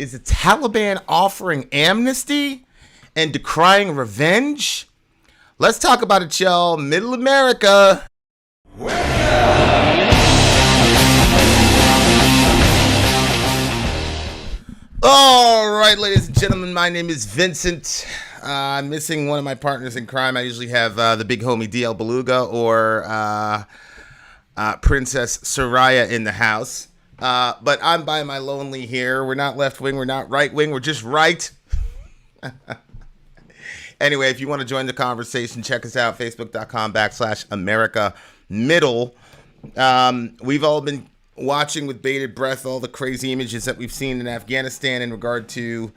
Is the Taliban offering amnesty and decrying revenge? Let's talk about it, y'all. Middle America. All right, ladies and gentlemen, my name is Vincent. I'm missing one of my partners in crime. I usually have the big homie DL Beluga or Princess Soraya in the house. But I'm by my lonely here. We're not left wing. We're not right wing. We're just right. Anyway, if you want to join the conversation, check us out. Facebook.com/America Middle. We've all been watching with bated breath all the crazy images that we've seen in Afghanistan in regard to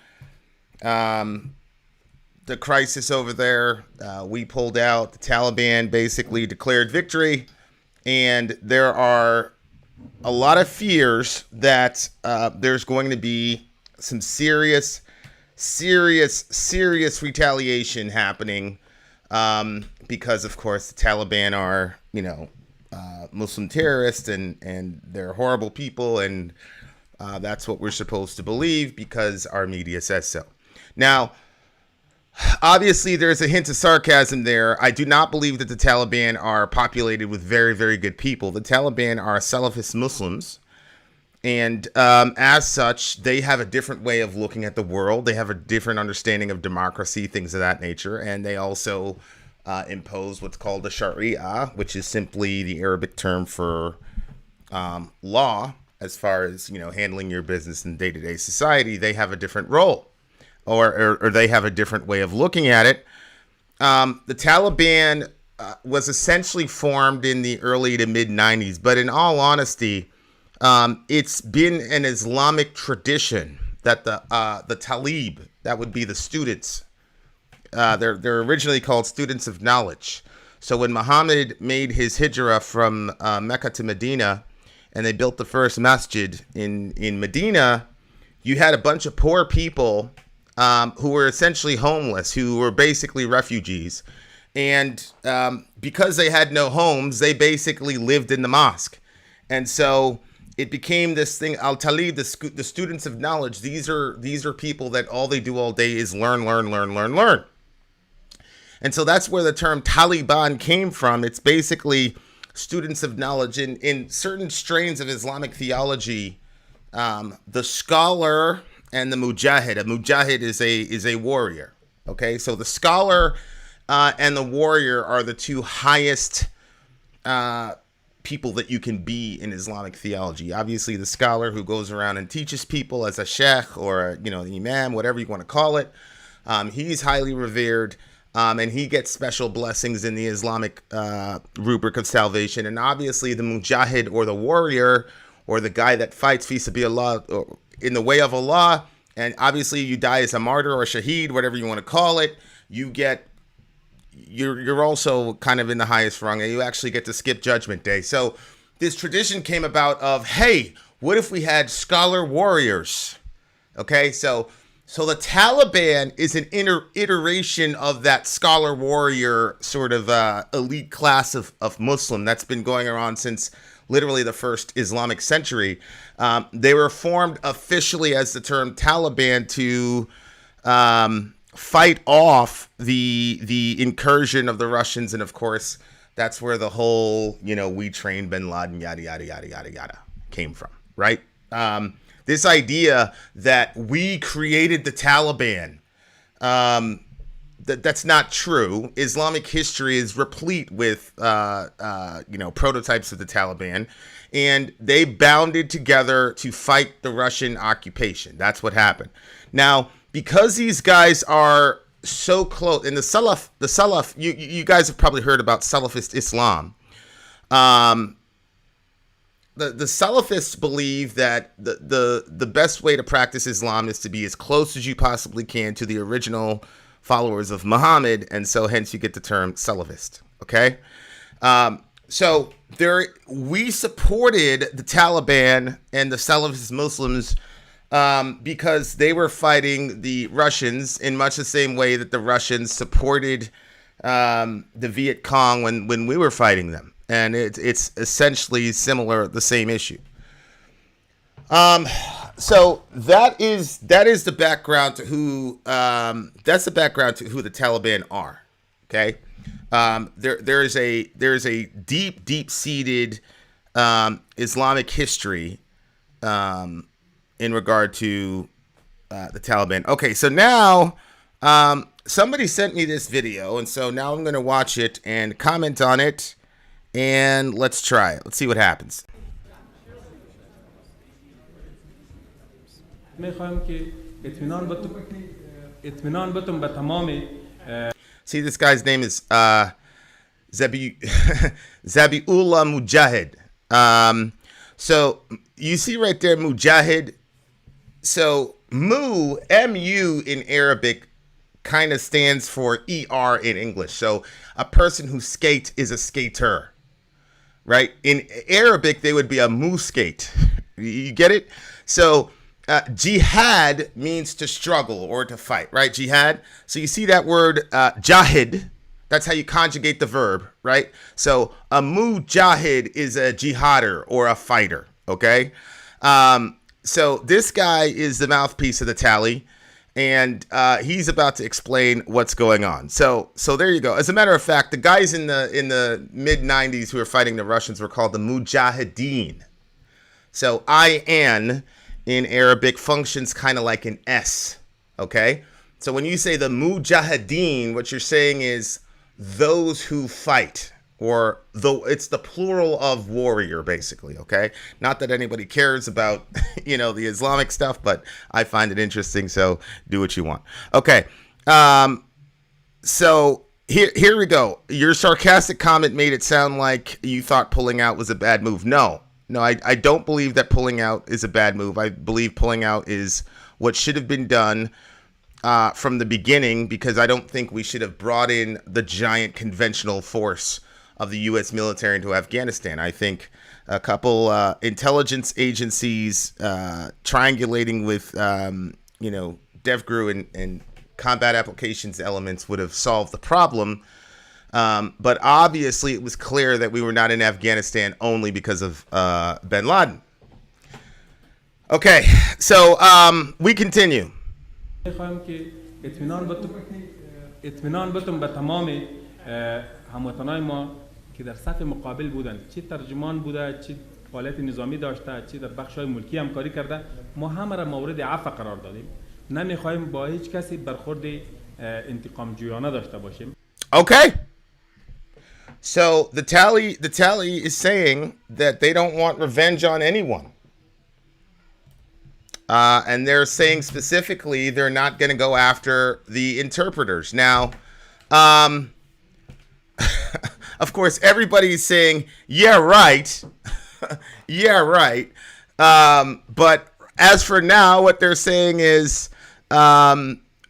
the crisis over there. We pulled out. The Taliban basically declared victory. And there are a lot of fears that there's going to be some serious retaliation happening because, of course, the Taliban are, Muslim terrorists and they're horrible people. And that's what we're supposed to believe because our media says so. Now, obviously, there's a hint of sarcasm there. I do not believe that the Taliban are populated with very, very good people. The Taliban are Salafist Muslims. And as such, they have a different way of looking at the world. They have a different understanding of democracy, things of that nature. And they also impose what's called the Sharia, which is simply the Arabic term for law as far as, handling your business in day-to-day society. They have a different role. Or they have a different way of looking at it. The Taliban was essentially formed in the early to mid 90s, but in all honesty, it's been an Islamic tradition that the Talib, that would be the students, they're originally called students of knowledge. So when Muhammad made his hijrah from Mecca to Medina, and they built the first masjid in Medina, you had a bunch of poor people who were essentially homeless, who were basically refugees. And because they had no homes, they basically lived in the mosque. And so it became this thing, al-Talib, the students of knowledge. These are people that all they do all day is learn. And so that's where the term Taliban came from. It's basically students of knowledge. In certain strains of Islamic theology, the scholar and the mujahid. A mujahid is a warrior. Okay, so the scholar and the warrior are the two highest people that you can be in Islamic theology. Obviously, the scholar who goes around and teaches people as a sheikh or the imam, whatever you want to call it, he's highly revered, and he gets special blessings in the Islamic rubric of salvation. And obviously, the mujahid or the warrior or the guy that fights fi sabilillah or in the way of Allah, and obviously you die as a martyr or a shaheed, whatever you want to call it, you're also kind of in the highest rung, and you actually get to skip Judgment Day. So this tradition came about of, hey, what if we had scholar warriors? Okay, so the Taliban is an iteration of that scholar warrior sort of elite class of Muslim that's been going around since literally the first Islamic century. They were formed officially as the term Taliban to fight off the incursion of the Russians. And of course, that's where the whole, we trained bin Laden, yada, yada, yada, yada, yada came from, right? This idea that we created the Taliban, that's not true. Islamic history is replete with, prototypes of the Taliban, and they bounded together to fight the Russian occupation. That's what happened. Now, because these guys are so close, and the Salaf, you guys have probably heard about Salafist Islam. The Salafists believe that the best way to practice Islam is to be as close as you possibly can to the original followers of Muhammad, and so hence you get the term Salafist. Okay, so we supported the Taliban and the Salafist Muslims because they were fighting the Russians in much the same way that the Russians supported the Viet Cong when we were fighting them. And it's essentially similar, the same issue. So that is the background to who that's the background to who the Taliban are. Okay, there's a deep seated Islamic history in regard to the Taliban. Okay, so now somebody sent me this video, and so now I'm going to watch it and comment on it, and let's try it. Let's see what happens. See, this guy's name is Zabiullah Mujahid. So you see right there, Mujahid. So M-U in Arabic kind of stands for ER in English. So a person who skates is a skater, right? In Arabic, they would be a muskate. You get it? So jihad means to struggle or to fight, right? Jihad. So you see that word jahid. That's how you conjugate the verb, right? So a mujahid is a jihader or a fighter, okay? So this guy is the mouthpiece of the tally, and he's about to explain what's going on. So there you go. As a matter of fact, the guys in the mid 90s who were fighting the Russians were called the Mujahideen. So IN in Arabic functions kind of like an S, okay? So when you say the Mujahideen, what you're saying is those who fight, or it's the plural of warrior, basically, okay? Not that anybody cares about, the Islamic stuff, but I find it interesting, so do what you want. Okay, so here we go. Your sarcastic comment made it sound like you thought pulling out was a bad move. No, I don't believe that pulling out is a bad move. I believe pulling out is what should have been done from the beginning, because I don't think we should have brought in the giant conventional force of the U.S. military into Afghanistan. I think a couple intelligence agencies triangulating with, DevGru and combat applications elements would have solved the problem. But obviously it was clear that we were not in Afghanistan only because of bin Laden. Okay, so we continue. که در صف مقابل بودن، چه ترجمان بوده، چه فعالیت نظامی داشته، چه در بخش‌های ملکی همکاری کرده، ما همه را مورد عفو قرار دادیم. نمی‌خوایم با هیچ کسی برخورد انتقام جویانه داشته باشیم. Okay. So the tally is saying that they don't want revenge on anyone. And they're saying specifically they're not going to go after the interpreters. Now, of course, everybody's saying, yeah, right. Yeah, right. But as for now, what they're saying is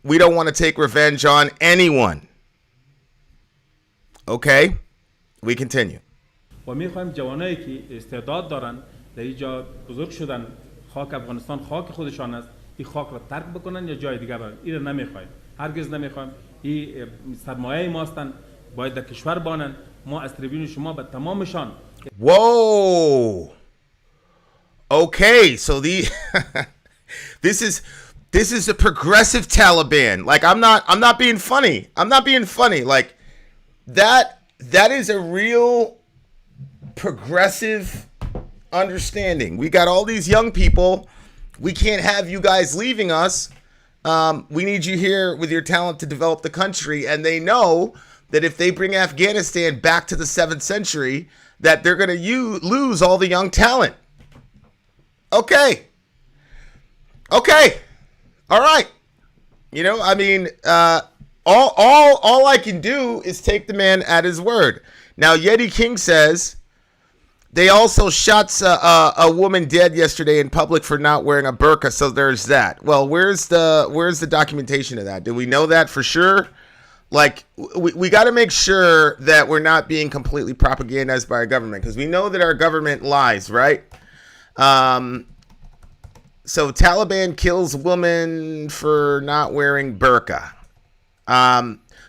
we don't want to take revenge on anyone. Okay, we continue. و می‌خوایم جوانایی که استعداد دارن در اینجا بزرگ شدن، خاک افغانستان خاک خودشان است، این خاک را ترک بکنن یا جای دیگه برن. این را نمی‌خوایم. هرگز نمی‌خوایم. این سرمایه ما هستند، باید در کشور بانن. ما از تریبون شما به تمامشان. Whoa. Okay, so this is the progressive Taliban. Like I'm not being funny. I'm not being funny. Like that is a real progressive understanding. We got all these young people. We can't have you guys leaving us. We need you here with your talent to develop the country. And they know that if they bring Afghanistan back to the 7th century, that they're going to lose all the young talent. Okay. All right. All I can do is take the man at his word. Now, Yeti King says they also shot a woman dead yesterday in public for not wearing a burqa. So there's that. Well, where's the documentation of that? Do we know that for sure? Like, we got to make sure that we're not being completely propagandized by our government, because we know that our government lies, right? So Taliban kills woman for not wearing burqa.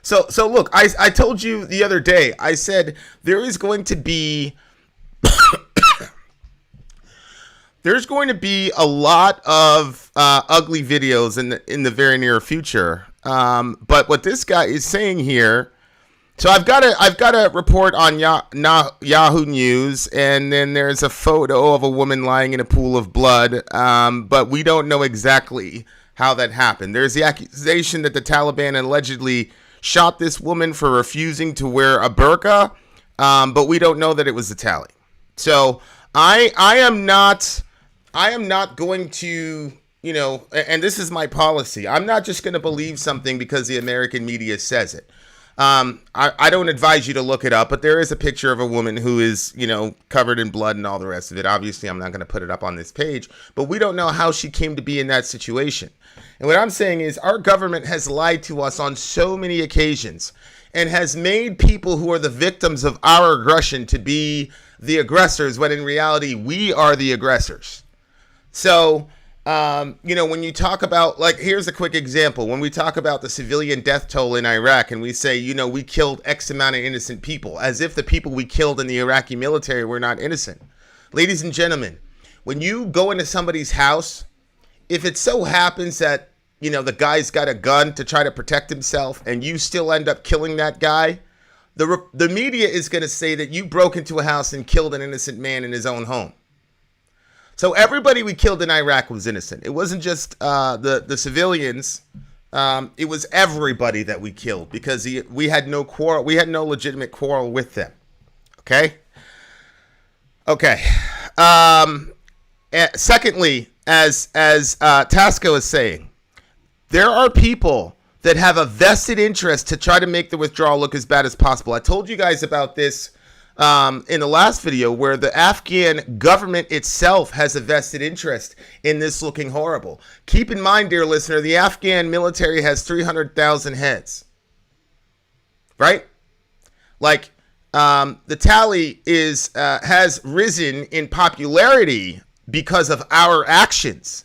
So look, I told you the other day, I said there is going to be there's going to be a lot of ugly videos in the very near future. But what this guy is saying here, so I've got a report on Yahoo News, and then there's a photo of a woman lying in a pool of blood, but we don't know exactly how that happened. There's the accusation that the Taliban allegedly shot this woman for refusing to wear a burqa, but we don't know that it was the Tali. So I am not going to, and this is my policy. I'm not just going to believe something because the American media says it. I don't advise you to look it up, but there is a picture of a woman who is, covered in blood and all the rest of it. Obviously, I'm not going to put it up on this page, but we don't know how she came to be in that situation. And what I'm saying is our government has lied to us on so many occasions and has made people who are the victims of our aggression to be the aggressors, when in reality, we are the aggressors. So, when you talk about, like, here's a quick example. When we talk about the civilian death toll in Iraq and we say, we killed X amount of innocent people, as if the people we killed in the Iraqi military were not innocent. Ladies and gentlemen, when you go into somebody's house, if it so happens that, the guy's got a gun to try to protect himself and you still end up killing that guy, the media is going to say that you broke into a house and killed an innocent man in his own home. So everybody we killed in Iraq was innocent. It wasn't just the civilians. It was everybody that we killed because we had no quarrel. We had no legitimate quarrel with them. Okay. Secondly, as Tasco is saying, there are people that have a vested interest to try to make the withdrawal look as bad as possible. I told you guys about this in the last video, where the Afghan government itself has a vested interest in this looking horrible. Keep in mind, dear listener, the Afghan military has 300,000 heads, right? Like, the Tali has risen in popularity because of our actions.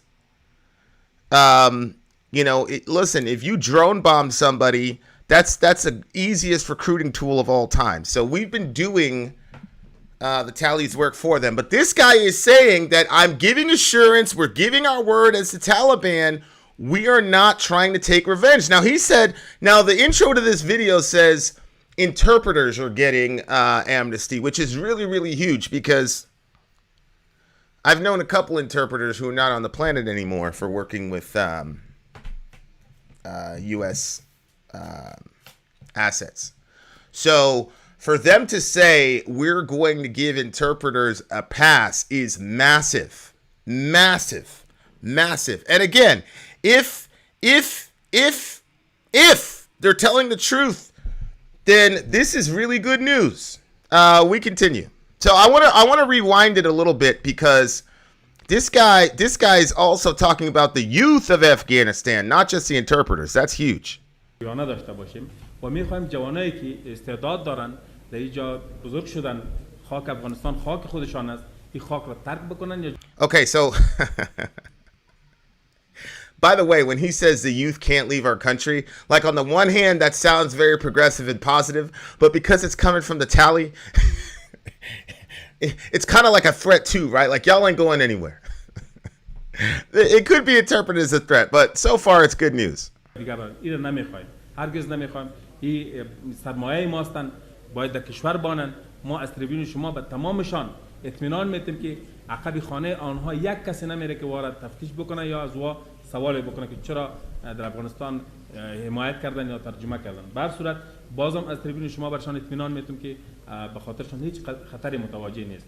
Listen, if you drone bomb somebody, that's the easiest recruiting tool of all time. So we've been doing the Tali's work for them. But this guy is saying that I'm giving assurance, we're giving our word as the Taliban, we are not trying to take revenge. Now, the intro to this video says interpreters are getting amnesty, which is really, really huge because I've known a couple interpreters who are not on the planet anymore for working with U.S. Assets. So for them to say we're going to give interpreters a pass is massive, massive, massive. And again, if they're telling the truth, then this is really good news. We continue. So I want to rewind it a little bit because this guy is also talking about the youth of Afghanistan, not just the interpreters. That's huge. داشته باشیم و می‌خوایم جوانایی که استعداد دارن در اینجا بزرگ شدن خاک افغانستان خاک خودشان است این خاک را ترک بکنن یا Okay, so by the way, when he says the youth can't leave our country, like on the one hand that sounds very progressive and positive, but because it's coming from the Tali, it's kind of like a threat too, right? Like y'all ain't going anywhere. It could be interpreted as a threat, but so far it's good news. این نمیخوایم هرگز نمیخوایم این سرمایه ماستن باید در کشور بانن ما از تریبیون شما به تمامشان اطمینان میتیم که عقب خانه آنها یک کسی نمیره که وارد تفتیش بکنه یا از وا سوال بکنه که چرا در افغانستان حمایت کردن یا ترجمه کردن. به هر صورت بازم از تریبیون شما برشان اطمینان میتیم که به خاطرشان هیچ خطری متوجه نیست.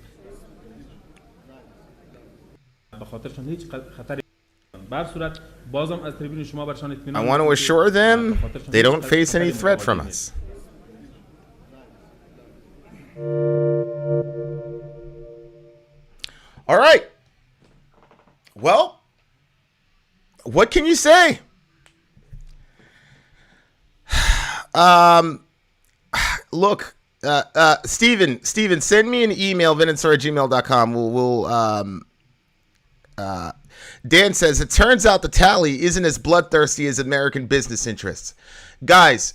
به خاطرشان هیچ خطری I want to assure them they don't face any threat from us. All right. Well, what can you say? Look, Steven, send me an email, vinensor@gmail.com. Dan says, it turns out the Tali isn't as bloodthirsty as American business interests. Guys,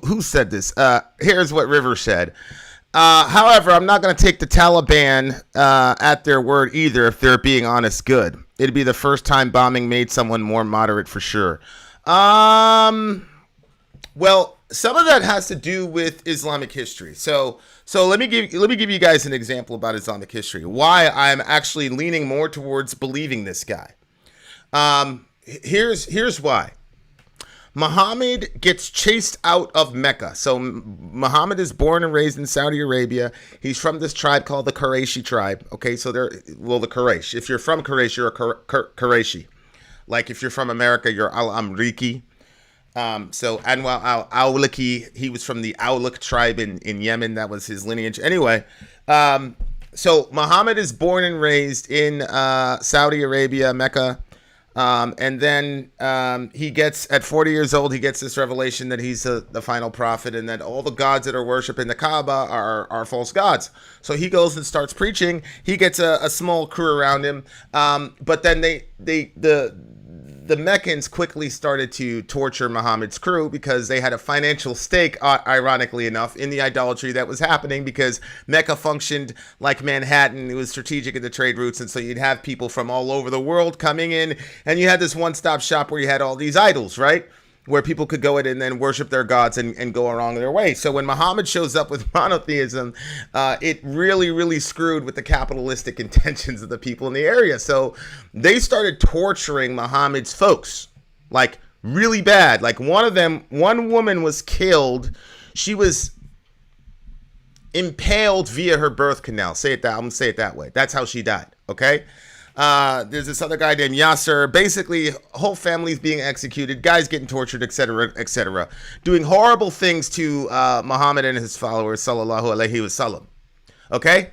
who said this? Here's what River said. However, I'm not going to take the Taliban at their word either if they're being honest good. It'd be the first time bombing made someone more moderate for sure. Well, some of that has to do with Islamic history. So let me give you guys an example about Islamic history. Why I'm actually leaning more towards believing this guy. Here's why. Muhammad gets chased out of Mecca. So Muhammad is born and raised in Saudi Arabia. He's from this tribe called the Qurayshi tribe. Okay, so the Quraysh. If you're from Quraysh, you're a Qurayshi. Like if you're from America, you're Al-Amriki. So Anwar al-Awlaki, he was from the Awlak tribe in Yemen. That was his lineage. Anyway, so Muhammad is born and raised in Saudi Arabia, Mecca. And then he gets, at 40 years old, he gets this revelation that he's the final prophet and that all the gods that are worshipped in the Kaaba are false gods. So he goes and starts preaching. He gets a small crew around him. But then the Meccans quickly started to torture Muhammad's crew because they had a financial stake, ironically enough, in the idolatry that was happening because Mecca functioned like Manhattan. It was strategic in the trade routes. And so you'd have people from all over the world coming in and you had this one-stop shop where you had all these idols, right? Where people could go in and then worship their gods and go along their way. So when Muhammad shows up with monotheism, it really, really screwed with the capitalistic intentions of the people in the area. So they started torturing Muhammad's folks, like really bad. Like one woman was killed. She was impaled via her birth canal. I'm gonna say it that way. That's how she died. Okay. There's this other guy named Yasser. Basically, whole families being executed, guys getting tortured, etc., doing horrible things to Muhammad and his followers, sallallahu alaihi wasallam. Okay?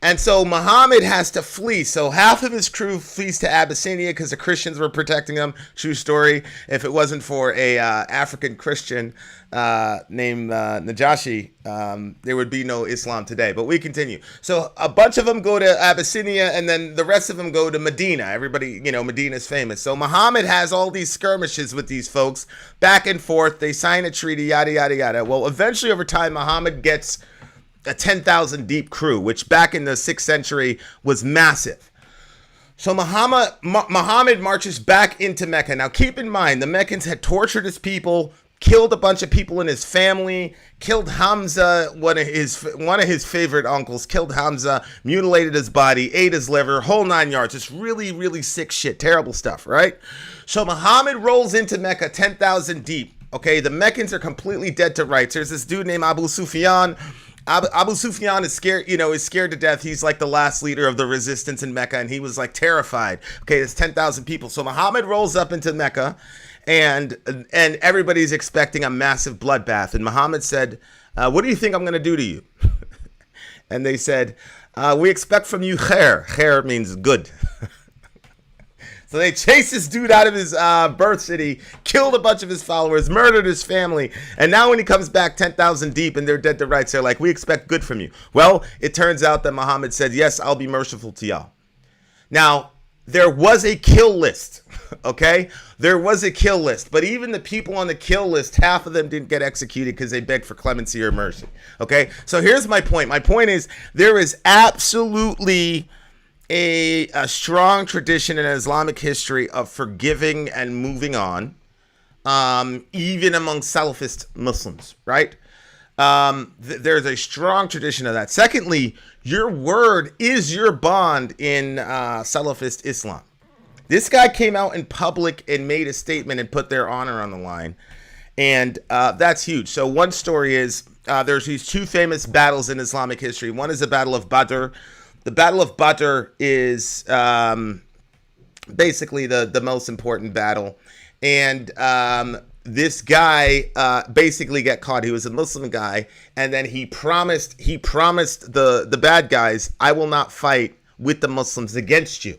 And so Muhammad has to flee. So half of his crew flees to Abyssinia because the Christians were protecting him. True story. If it wasn't for a African Christian named Najashi, there would be no Islam today. But we continue. So a bunch of them go to Abyssinia and then the rest of them go to Medina. Everybody, Medina's famous. So Muhammad has all these skirmishes with these folks back and forth. They sign a treaty, yada, yada, yada. Well, eventually over time, Muhammad gets a 10,000 deep crew, which back in the 6th century was massive. So Muhammad marches back into Mecca. Now keep in mind, the Meccans had tortured his people, killed a bunch of people in his family, killed Hamza, one of his favorite uncles, killed Hamza, mutilated his body, ate his liver, whole 9 yards. It's really, really sick shit, terrible stuff, right? So Muhammad rolls into Mecca 10,000 deep. Okay, the Meccans are completely dead to rights. There's this dude named Abu Sufyan. Abu Sufyan is scared, is scared to death. He's like the last leader of the resistance in Mecca, and he was like terrified. Okay, there's 10,000 people. So Muhammad rolls up into Mecca, and everybody's expecting a massive bloodbath. And Muhammad said, "What do you think I'm going to do to you?" And they said, "We expect from you khair." Khair means good. So they chased this dude out of his birth city, killed a bunch of his followers, murdered his family. And now when he comes back 10,000 deep and they're dead to rights, they're like, "We expect good from you." Well, it turns out that Muhammad said, "Yes, I'll be merciful to y'all." Now, there was a kill list, okay? There was a kill list. But even the people on the kill list, half of them didn't get executed because they begged for clemency or mercy, okay? So here's my point. My point is there is absolutely a strong tradition in Islamic history of forgiving and moving on, even among Salafist Muslims, right? There's a strong tradition of that. Secondly, your word is your bond in Salafist Islam. This guy came out in public and made a statement and put their honor on the line. And that's huge. So one story is there's these two famous battles in Islamic history. One is the Battle of Badr. The Battle of Badr is basically the most important battle. And this guy basically got caught. He was a Muslim guy. And then he promised the bad guys, "I will not fight with the Muslims against you."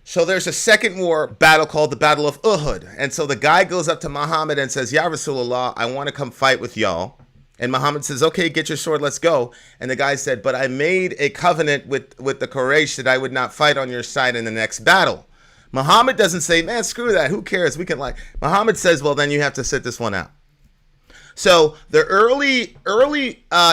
So there's a second war battle called the Battle of Uhud. And so the guy goes up to Muhammad and says, "Ya Rasulullah, I want to come fight with y'all." And Muhammad says, "Okay, get your sword, let's go." And the guy said, "But I made a covenant with the Quraysh that I would not fight on your side in the next battle." Muhammad doesn't say, "Man, screw that, who cares, we can like." Muhammad says, "Well, then you have to sit this one out." So the early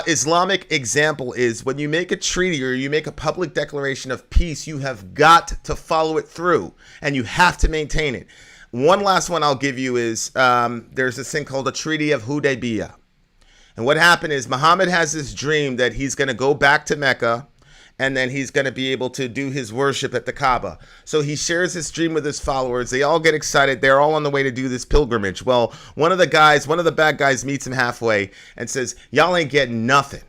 Islamic example is when you make a treaty or you make a public declaration of peace, you have got to follow it through and you have to maintain it. One last one I'll give you is there's this thing called the Treaty of Hudaybiyah. And what happened is Muhammad has this dream that he's going to go back to Mecca and then he's going to be able to do his worship at the Kaaba. So he shares this dream with his followers. They all get excited. They're all on the way to do this pilgrimage. Well, one of the bad guys meets him halfway and says, y'all ain't getting nothing.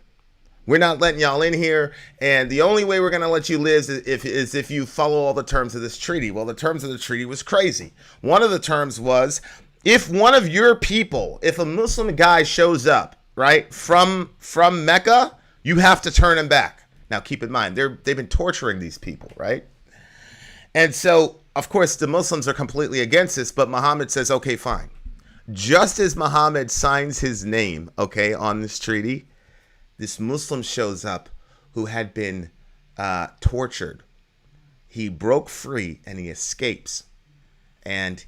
We're not letting y'all in here. And the only way we're going to let you live is if you follow all the terms of this treaty. Well, the terms of the treaty was crazy. One of the terms was if one of your people, if a Muslim guy shows up, right, from Mecca, you have to turn him back. Now, keep in mind, they've been torturing these people, right? And so, of course, the Muslims are completely against this, but Muhammad says, okay, fine. Just as Muhammad signs his name, okay, on this treaty, this Muslim shows up who had been tortured. He broke free and he escapes. And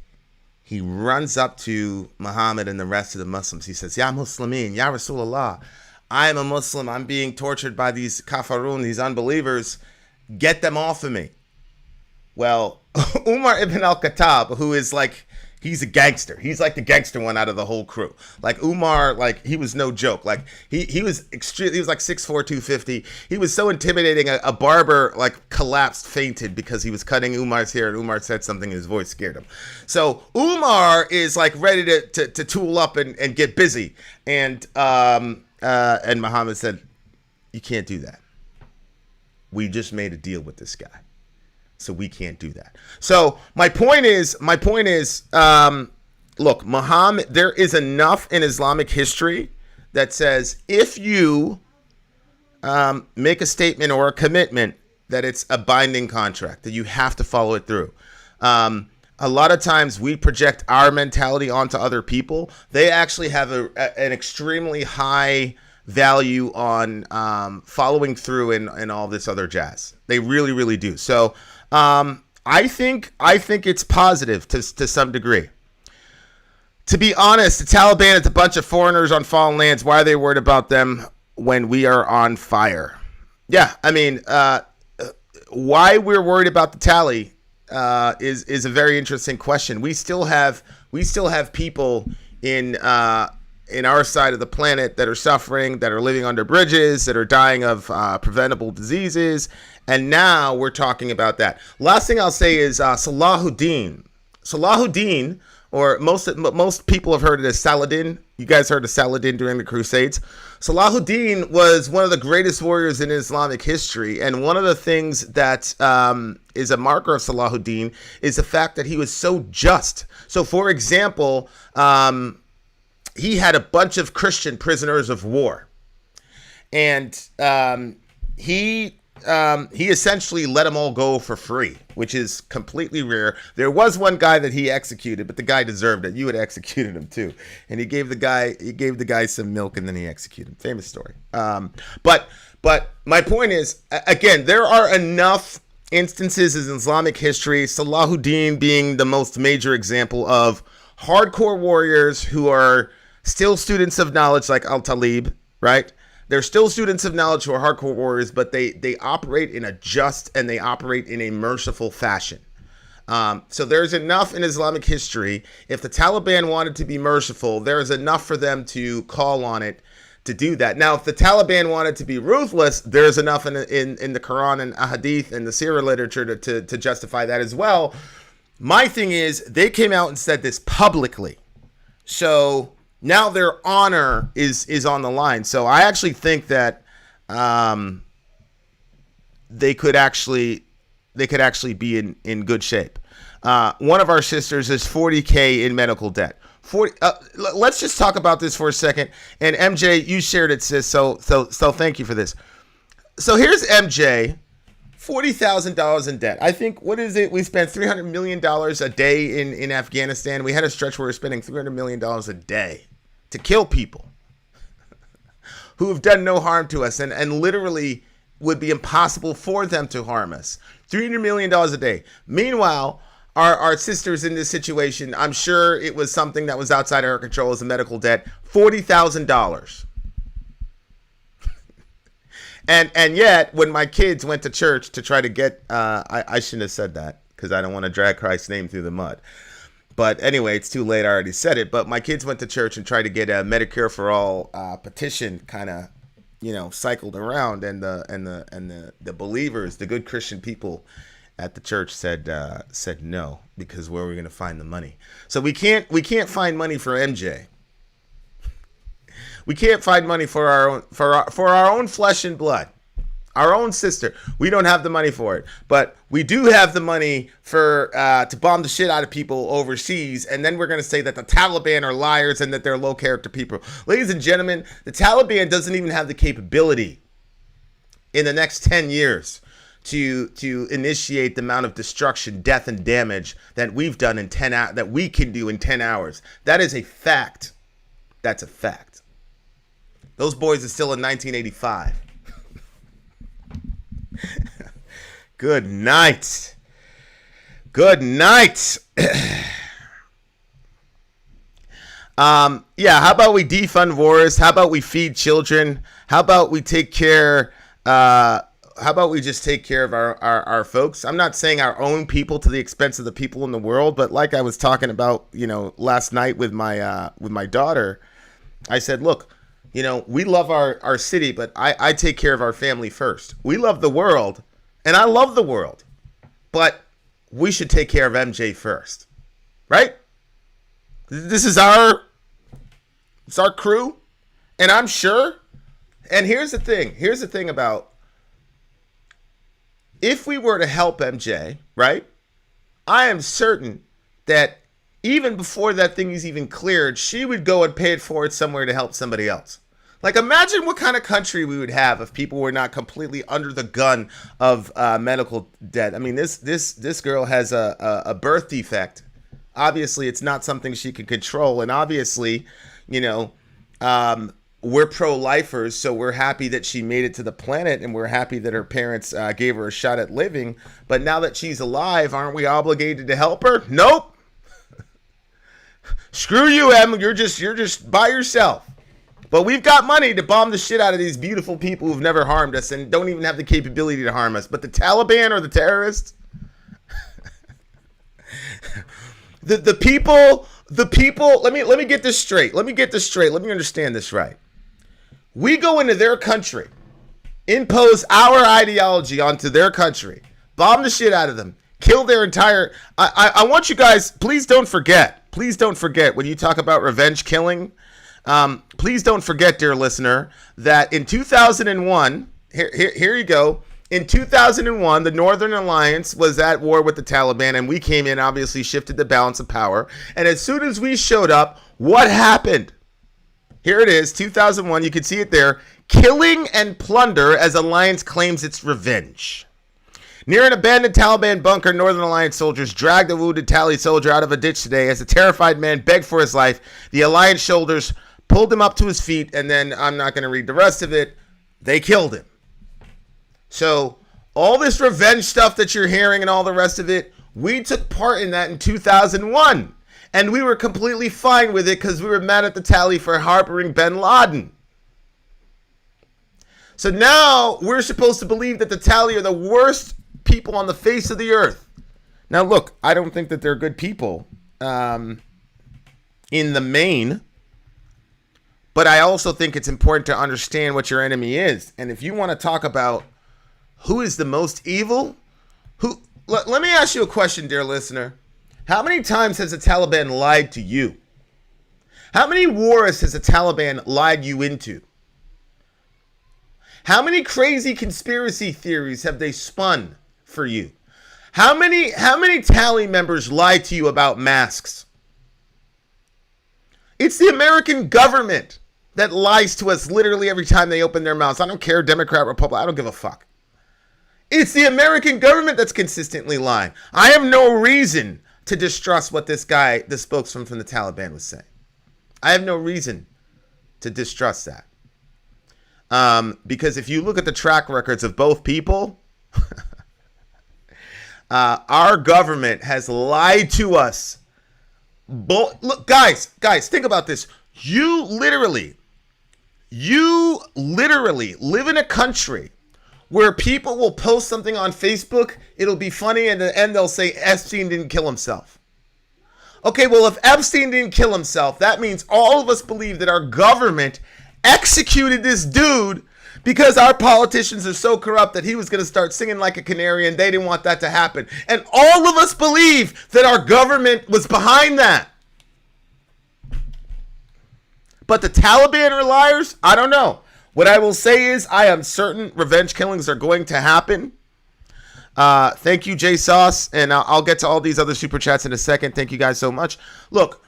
he runs up to Muhammad and the rest of the Muslims. He says, Ya Muslimin, Ya Rasulullah, I am a Muslim. I'm being tortured by these kafarun, these unbelievers. Get them off of me. Well, Umar ibn al-Khattab, who is like, he's a gangster. He's like the gangster one out of the whole crew. Like Umar, like he was no joke. Like he was extreme. He was like 6'4", 250. He was so intimidating. A barber like collapsed, fainted because he was cutting Umar's hair, and Umar said something. His voice scared him. So Umar is like ready to tool up and get busy. And Muhammad said, you can't do that. We just made a deal with this guy. So we can't do that. So my point is, look, Muhammad, there is enough in Islamic history that says if you make a statement or a commitment that it's a binding contract, that you have to follow it through. A lot of times we project our mentality onto other people. They actually have an extremely high value on following through and all this other jazz. They really, really do. So I think it's positive to some degree. To be honest, the Taliban is a bunch of foreigners on foreign lands. Why are they worried about them when we are on fire? Yeah, I mean, why we're worried about the Tali is a very interesting question. We still have people in our side of the planet that are suffering, that are living under bridges, that are dying of preventable diseases. And now we're talking about that. Last thing I'll say is Salahuddin. Salahuddin, or most people have heard it as Saladin. You guys heard of Saladin during the Crusades. Salahuddin was one of the greatest warriors in Islamic history. And one of the things that is a marker of Salahuddin is the fact that he was so just. So, for example, he had a bunch of Christian prisoners of war. And he essentially let them all go for free, which is completely rare. There was one guy that he executed, but the guy deserved it. You would have executed him too. And he gave the guy some milk and then he executed him. Famous story. But my point is, again, there are enough instances in Islamic history, Salahuddin being the most major example of hardcore warriors who are still students of knowledge, like Al-Talib, right? They're still students of knowledge who are hardcore warriors, but they operate in a just and they operate in a merciful fashion. So there's enough in Islamic history. If the Taliban wanted to be merciful, there is enough for them to call on it to do that. Now, if the Taliban wanted to be ruthless, there's enough in the Quran and Ahadith and the Sirah literature to justify that as well. My thing is, they came out and said this publicly. So now their honor is on the line. So I actually think that they could actually be in good shape. One of our sisters is $40K in medical debt. Let's just talk about this for a second. And MJ, you shared it, sis. So thank you for this. So here's MJ, $40,000 in debt. I think, what is it? We spent $300 million a day in Afghanistan. We had a stretch where we were spending $300 million a day to kill people who have done no harm to us and literally would be impossible for them to harm us. $300 million a day. Meanwhile, our sisters in this situation. I'm sure it was something that was outside of her control as a medical debt. $40,000. And yet, when my kids went to church to try to get, I shouldn't have said that because I don't want to drag Christ's name through the mud. But anyway, it's too late. I already said it. But my kids went to church and tried to get a Medicare for All petition kind of, cycled around, and the believers, the good Christian people at the church said no, because where are we going to find the money? So we can't find money for MJ. We can't find money for our own flesh and blood, our own sister. We don't have the money for it, but we do have the money for to bomb the shit out of people overseas, and then we're going to say that the Taliban are liars and that they're low character people. Ladies and gentlemen, the Taliban doesn't even have the capability in the next 10 years to initiate the amount of destruction, death, and damage that we've done in 10 hours, that we can do in 10 hours. That is a fact. That's a fact. Those boys are still in 1985. Good night. Good night. Yeah, how about we defund wars? How about we feed children? How about we take care how about we just take care of our folks? I'm not saying our own people to the expense of the people in the world, but like I was talking about, last night with my daughter, I said, look, we love our city, but I take care of our family first. We love the world, and I love the world, but we should take care of MJ first, right? It's our crew, and I'm sure. And here's the thing about, if we were to help MJ, right, I am certain that even before that thing is even cleared, she would go and pay it forward somewhere to help somebody else. Like, imagine what kind of country we would have if people were not completely under the gun of medical debt. I mean, this girl has a birth defect. Obviously, it's not something she can control. And obviously, we're pro-lifers, so we're happy that she made it to the planet, and we're happy that her parents gave her a shot at living. But now that she's alive, aren't we obligated to help her? Nope. Screw you, Em. You're just by yourself. But we've got money to bomb the shit out of these beautiful people who've never harmed us and don't even have the capability to harm us. But the Taliban are the terrorists. the people. Let me get this straight. Let me understand this right. We go into their country, impose our ideology onto their country, bomb the shit out of them, kill their entire... I want you guys, please don't forget when you talk about revenge killing, please don't forget, dear listener, that in 2001, here you go, in 2001, the Northern Alliance was at war with the Taliban, and we came in, obviously shifted the balance of power, and as soon as we showed up, what happened? Here it is, 2001, you can see it there. Killing and plunder as Alliance claims its revenge. Near an abandoned Taliban bunker, Northern Alliance soldiers dragged a wounded Tali soldier out of a ditch today. As a terrified man begged for his life, the Alliance soldiers pulled him up to his feet, and then, I'm not going to read the rest of it, they killed him. So, all this revenge stuff that you're hearing and all the rest of it, we took part in that in 2001. And we were completely fine with it because we were mad at the Tali for harboring bin Laden. So now we're supposed to believe that the Tali are the worst people on the face of the earth. Now look, I don't think that they're good people in the main. But I also think it's important to understand what your enemy is. And if you want to talk about who is the most evil, let me ask you a question, dear listener. How many times has the Taliban lied to you? How many wars has the Taliban lied you into? How many crazy conspiracy theories have they spun for you? How many Tali members lied to you about masks? It's the American government that lies to us literally every time they open their mouths. I don't care, Democrat, Republican, I don't give a fuck. It's the American government that's consistently lying. I have no reason to distrust what this guy, the spokesman from the Taliban, was saying. I have no reason to distrust that. Because if you look at the track records of both people, Our government has lied to us. Look, guys, think about this. You literally live in a country where people will post something on Facebook, it'll be funny, and at the end they'll say Epstein didn't kill himself. Okay, well, if Epstein didn't kill himself, that means all of us believe that our government executed this dude because our politicians are so corrupt that he was going to start singing like a canary, and they didn't want that to happen. And all of us believe that our government was behind that. But the Taliban are liars? I don't know. What I will say is I am certain revenge killings are going to happen. Thank you, Jay Sauce, and I'll get to all these other super chats in a second. Thank you guys so much. Look.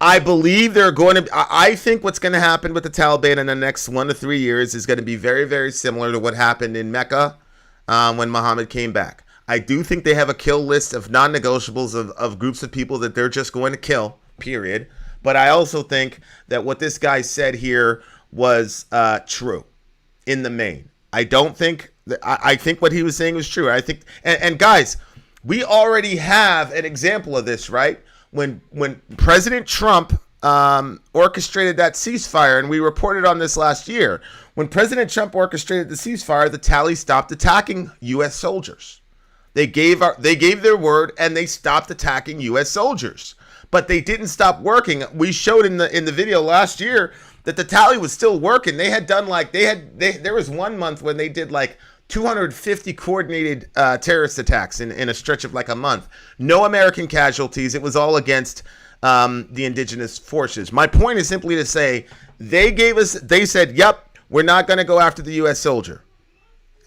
I believe they're going to. I think what's going to happen with the Taliban in the next 1 to 3 years is going to be very, very similar to what happened in Mecca when Muhammad came back. I do think they have a kill list of non-negotiables of groups of people that they're just going to kill. Period. But I also think that what this guy said here was true in the main. I don't think that. I think what he was saying was true. I think, and guys, we already have an example of this, right? When President Trump orchestrated that ceasefire, and we reported on this last year, when President Trump orchestrated the ceasefire, the Taliban stopped attacking U.S. soldiers. They gave their word, and they stopped attacking U.S. soldiers. But they didn't stop working. We showed in the video last year that the Taliban was still working. They had done there was 1 month when they did 250 coordinated terrorist attacks in a stretch of a month. No American casualties. It was all against the indigenous forces. My point is simply to say they said, yep, we're not going to go after the U.S. soldier.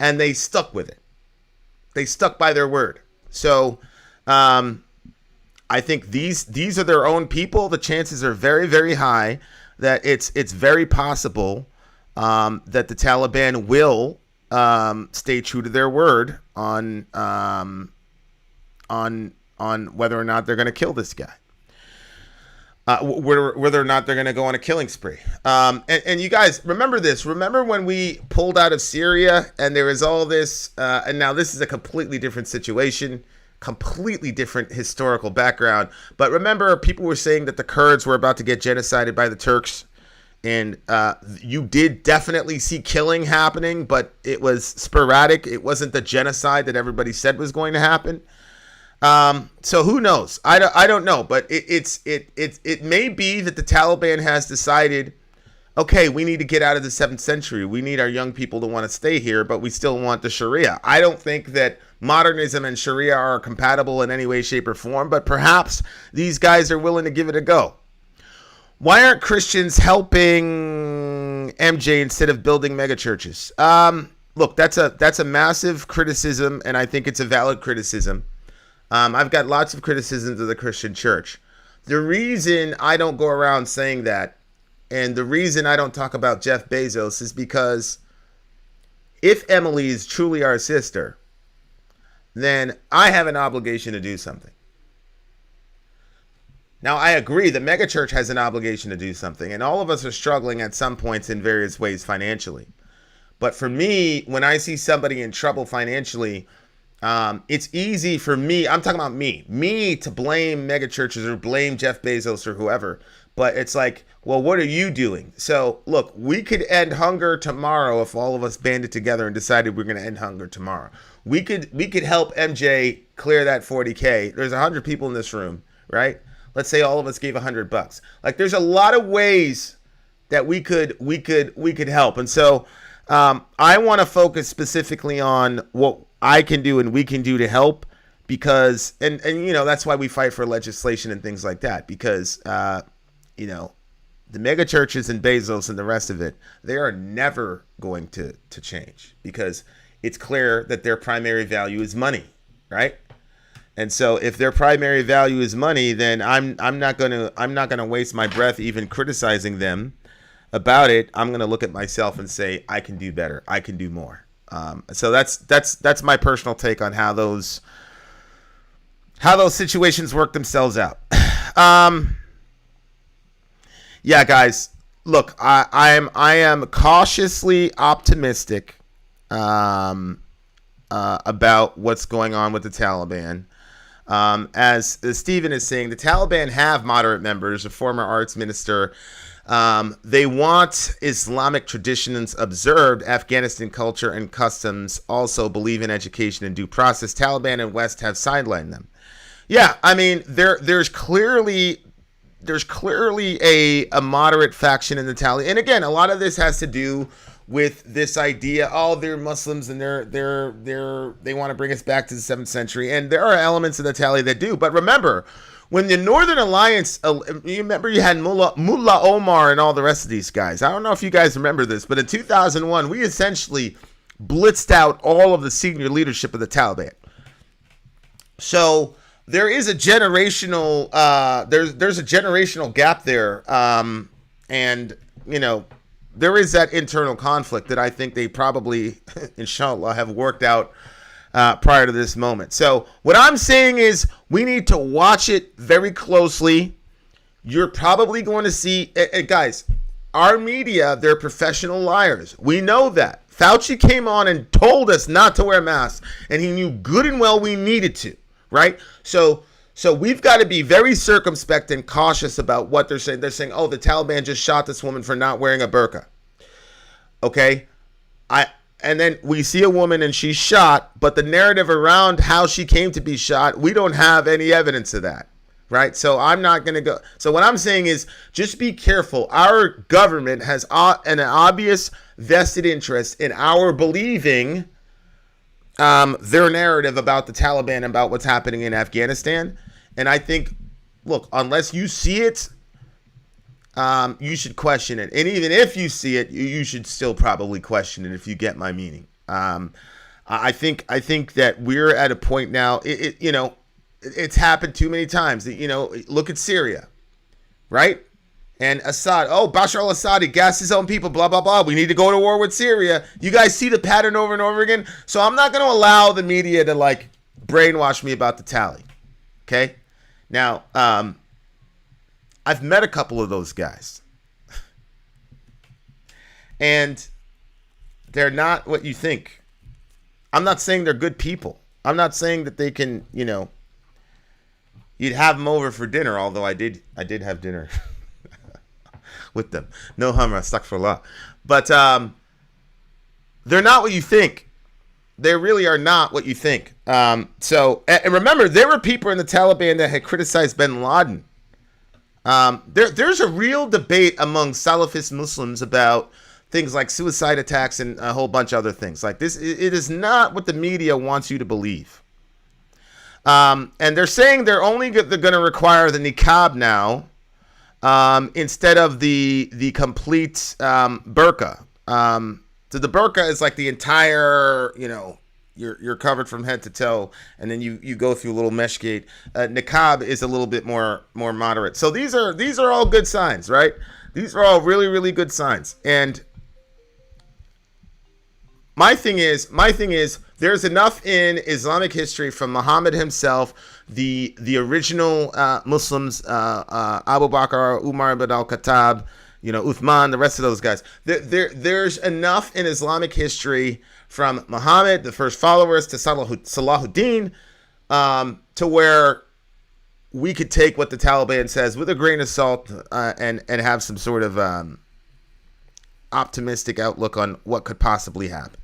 And they stuck with it. They stuck by their word. So I think these are their own people. The chances are very, very high that it's very possible that the Taliban will stay true to their word on whether or not they're going to kill this guy, whether or not they're going to go on a killing spree. And you guys remember this? Remember when we pulled out of Syria and there was all this? And now this is a completely different situation, completely different historical background. But remember, people were saying that the Kurds were about to get genocided by the Turks. And you did definitely see killing happening, but it was sporadic. It wasn't the genocide that everybody said was going to happen. So who knows? I don't know, but it may be that the Taliban has decided, okay, we need to get out of the 7th century. We need our young people to want to stay here, but we still want the Sharia. I don't think that modernism and Sharia are compatible in any way, shape, or form, but perhaps these guys are willing to give it a go. Why aren't Christians helping MJ instead of building megachurches? Look, that's a massive criticism, and I think it's a valid criticism. I've got lots of criticisms of the Christian church. The reason I don't go around saying that, and the reason I don't talk about Jeff Bezos, is because if Emily is truly our sister, then I have an obligation to do something. Now, I agree the megachurch has an obligation to do something, and all of us are struggling at some points in various ways financially. But for me, when I see somebody in trouble financially, it's easy for me, I'm talking about me to blame megachurches or blame Jeff Bezos or whoever. But it's like, well, what are you doing? So, look, we could end hunger tomorrow if all of us banded together and decided we're going to end hunger tomorrow. We could help MJ clear that 40K. There's 100 people in this room, right? Let's say all of us gave $100. There's a lot of ways that we could help. And so I want to focus specifically on what I can do and we can do to help, because and that's why we fight for legislation and things like that, because the mega churches and Bezos and the rest of it, they are never going to change, because it's clear that their primary value is money, right? And so if their primary value is money, then I'm not gonna waste my breath even criticizing them about it. I'm gonna look at myself and say, I can do better. I can do more. So that's my personal take on how those situations work themselves out. Yeah, guys, look, I am cautiously optimistic about what's going on with the Taliban. As Stephen is saying, the Taliban have moderate members, a former arts minister. They want Islamic traditions observed, Afghanistan culture and customs, also believe in education and due process. Taliban and West have sidelined them. Yeah, I mean, there's clearly a moderate faction in the Taliban. And again, a lot of this has to do with this idea, oh, they're Muslims and they want to bring us back to the 7th century. And there are elements of the Taliban that do. But remember, when the Northern Alliance, you remember you had Mullah Omar and all the rest of these guys. I don't know if you guys remember this, but in 2001, we essentially blitzed out all of the senior leadership of the Taliban. So there is a generational, there's a generational gap there. And, you know, there is that internal conflict that I think they probably, inshallah, have worked out prior to this moment. So what I'm saying is we need to watch it very closely. You're probably going to see, guys, our media, they're professional liars. We know that. Fauci came on and told us not to wear masks, and he knew good and well we needed to, right? So we've got to be very circumspect and cautious about what they're saying. They're saying, oh, the Taliban just shot this woman for not wearing a burqa. Okay? And then we see a woman and she's shot, but the narrative around how she came to be shot, we don't have any evidence of that, right? So I'm not going to go. So what I'm saying is just be careful. Our government has an obvious vested interest in our believing their narrative about the Taliban, about what's happening in Afghanistan. And I think, look, unless you see it, you should question it. And even if you see it, you should still probably question it, if you get my meaning. I think that we're at a point now, it's happened too many times. Look at Syria, right? And Assad, Bashar al-Assad, he gassed his own people, blah, blah, blah. We need to go to war with Syria. You guys see the pattern over and over again. So I'm not going to allow the media to brainwash me about the tally. Okay? Now, I've met a couple of those guys. And they're not what you think. I'm not saying they're good people. I'm not saying that they can, you'd have them over for dinner, although I did have dinner with them. No hamra, astaghfirullah. But they're not what you think. They really are not what you think. And remember, there were people in the Taliban that had criticized bin Laden. There's a real debate among Salafist Muslims about things like suicide attacks and a whole bunch of other things like this. It is not what the media wants you to believe. And they're saying they're going to require the niqab now, instead of the complete burqa. So the burqa is like the entire, you're covered from head to toe, and then you go through a little mesh gate. Niqab is a little bit more moderate. So these are all good signs, right? These are all really, really good signs. And my thing is, there's enough in Islamic history from Muhammad himself, the original Muslims, Abu Bakr, Umar ibn al-Khattab, Uthman, the rest of those guys. There's enough in Islamic history from Muhammad, the first followers, to Salahuddin, to where we could take what the Taliban says with a grain of salt and have some sort of optimistic outlook on what could possibly happen.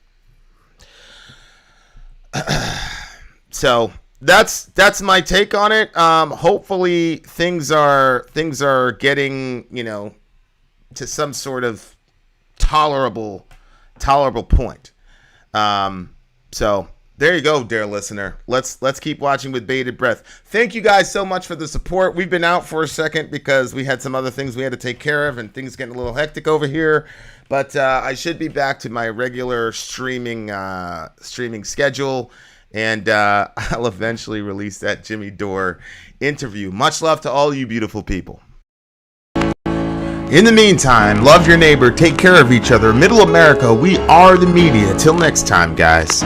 So that's my take on it. Hopefully things are getting, to some sort of tolerable point. So there you go, dear listener. Let's keep watching with bated breath. Thank you guys so much for the support. We've been out for a second because we had some other things we had to take care of, and things getting a little hectic over here. But I should be back to my regular streaming schedule, and I'll eventually release that Jimmy Dore interview. Much love to all you beautiful people. In the meantime, love your neighbor, take care of each other. Middle America, we are the media. Till next time, guys.